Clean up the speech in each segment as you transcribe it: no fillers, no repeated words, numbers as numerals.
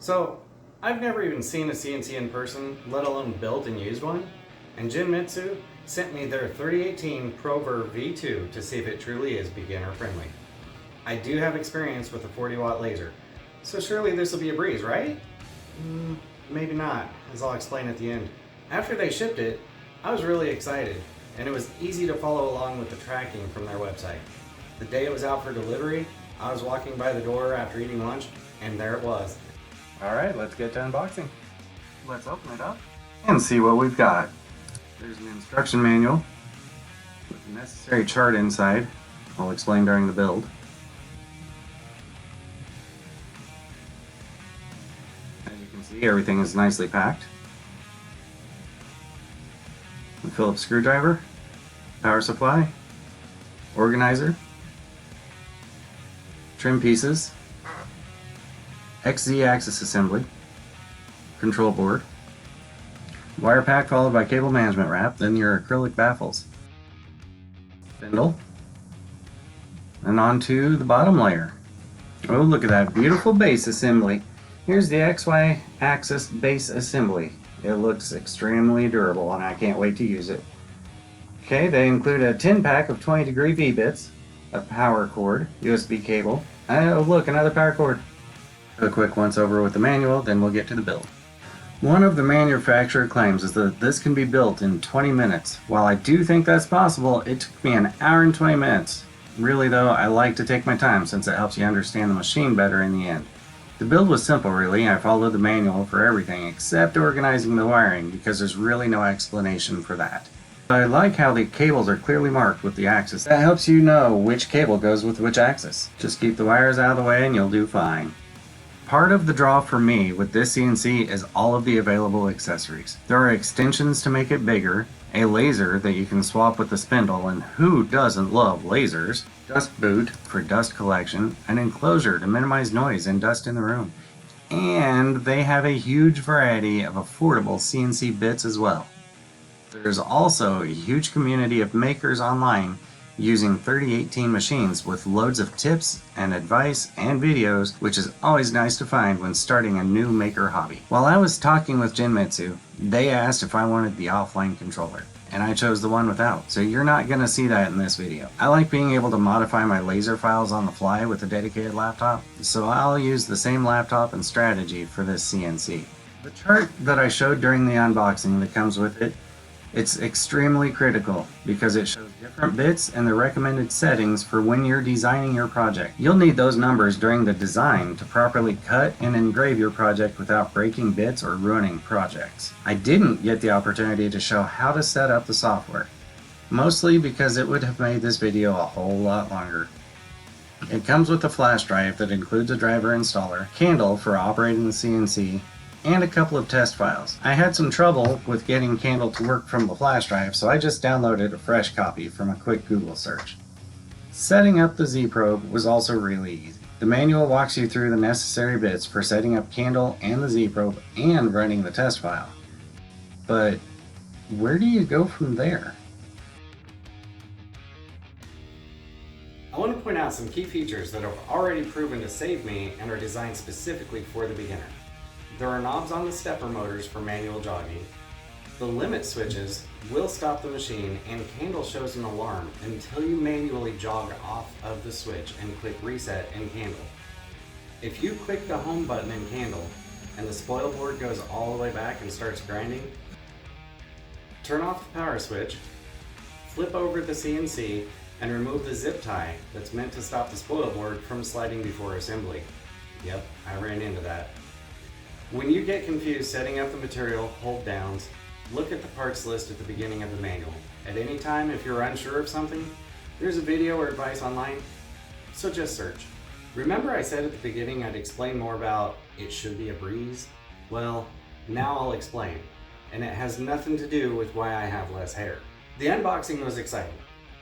So, I've never even seen a CNC in person, let alone built and used one, and Genmitsu sent me their 3018 ProVer V2 to see if it truly is beginner friendly. I do have experience with a 40-watt laser, so surely this will be a breeze, right? Maybe not, as I'll explain at the end. After they shipped it, I was really excited, and it was easy to follow along with the tracking from their website. The day it was out for delivery, I was walking by the door after eating lunch, and there it was. Alright, let's get to unboxing. Let's open it up and see what we've got. There's an instruction manual with the necessary chart inside. I'll explain during the build. As you can see, everything is nicely packed. A Phillips screwdriver, power supply, organizer, trim pieces, XZ axis assembly, control board, wire pack followed by cable management wrap, then your acrylic baffles, spindle, and onto the bottom layer. Oh, look at that beautiful base assembly. Here's the XY axis base assembly. It looks extremely durable and I can't wait to use it. Okay, they include a 10 pack of 20-degree V-bits, a power cord, USB cable. Oh look, another power cord. A quick once over with the manual, then we'll get to the build. One of the manufacturer claims is that this can be built in 20 minutes. While I do think that's possible, it took me an hour and 20 minutes. Really though, I like to take my time since it helps you understand the machine better in the end. The build was simple really. I followed the manual for everything except organizing the wiring because there's really no explanation for that. I like how the cables are clearly marked with the axis. That helps you know which cable goes with which axis. Just keep the wires out of the way and you'll do fine. Part of the draw for me with this CNC is all of the available accessories. There are extensions to make it bigger, a laser that you can swap with the spindle, and who doesn't love lasers, dust boot for dust collection, an enclosure to minimize noise and dust in the room, and they have a huge variety of affordable CNC bits as well. There's also a huge community of makers online using 3018 machines with loads of tips and advice and videos, which is always nice to find when starting a new maker hobby. While I was talking with Genmitsu, they asked if I wanted the offline controller, and I chose the one without, so you're not going to see that in this video. I like being able to modify my laser files on the fly with a dedicated laptop, so I'll use the same laptop and strategy for this CNC. The chart that I showed during the unboxing that comes with it, it's extremely critical because it shows different bits and the recommended settings for when you're designing your project. You'll need those numbers during the design to properly cut and engrave your project without breaking bits or ruining projects. I didn't get the opportunity to show how to set up the software, mostly because it would have made this video a whole lot longer. It comes with a flash drive that includes a driver installer, candle for operating the CNC, and a couple of test files. I had some trouble with getting Candle to work from the flash drive, so I just downloaded a fresh copy from a quick Google search. Setting up the Z-probe was also really easy. The manual walks you through the necessary bits for setting up Candle and the Z-probe and running the test file. But where do you go from there? I want to point out some key features that have already proven to save me and are designed specifically for the beginner. There are knobs on the stepper motors for manual jogging. The limit switches will stop the machine, and Candle shows an alarm until you manually jog off of the switch and click reset in Candle. If you click the home button in Candle and the spoil board goes all the way back and starts grinding, turn off the power switch, flip over the CNC, and remove the zip tie that's meant to stop the spoil board from sliding before assembly. Yep, I ran into that. When you get confused setting up the material hold downs, look at the parts list at the beginning of the manual. At any time, if you're unsure of something, there's a video or advice online, so just search. Remember I said at the beginning I'd explain more about it should be a breeze? Well, now I'll explain, and it has nothing to do with why I have less hair. The unboxing was exciting.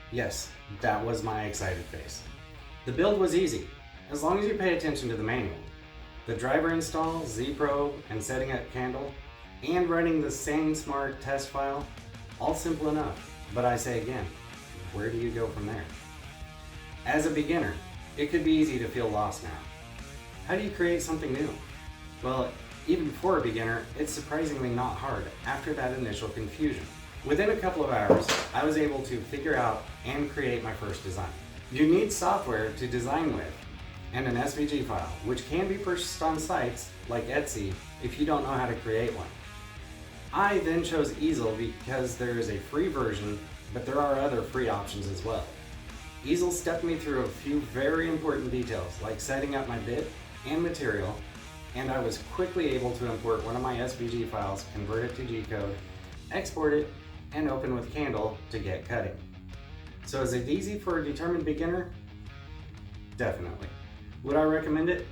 Yes, that was my excited face. The build was easy, as long as you pay attention to the manual. The driver install, Z-probe, and setting up Candle, and running the SaneSmart test file, all simple enough. But I say again, where do you go from there? As a beginner, it could be easy to feel lost now. How do you create something new? Well, even for a beginner, it's surprisingly not hard after that initial confusion. Within a couple of hours, I was able to figure out and create my first design. You need software to design with and an SVG file, which can be purchased on sites like Etsy if you don't know how to create one. I then chose Easel because there is a free version, but there are other free options as well. Easel stepped me through a few very important details like setting up my bit and material, and I was quickly able to import one of my SVG files, convert it to G-code, export it, and open with Candle to get cutting. So is it easy for a determined beginner? Definitely. Would I recommend it?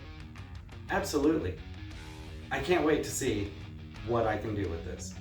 Absolutely. I can't wait to see what I can do with this.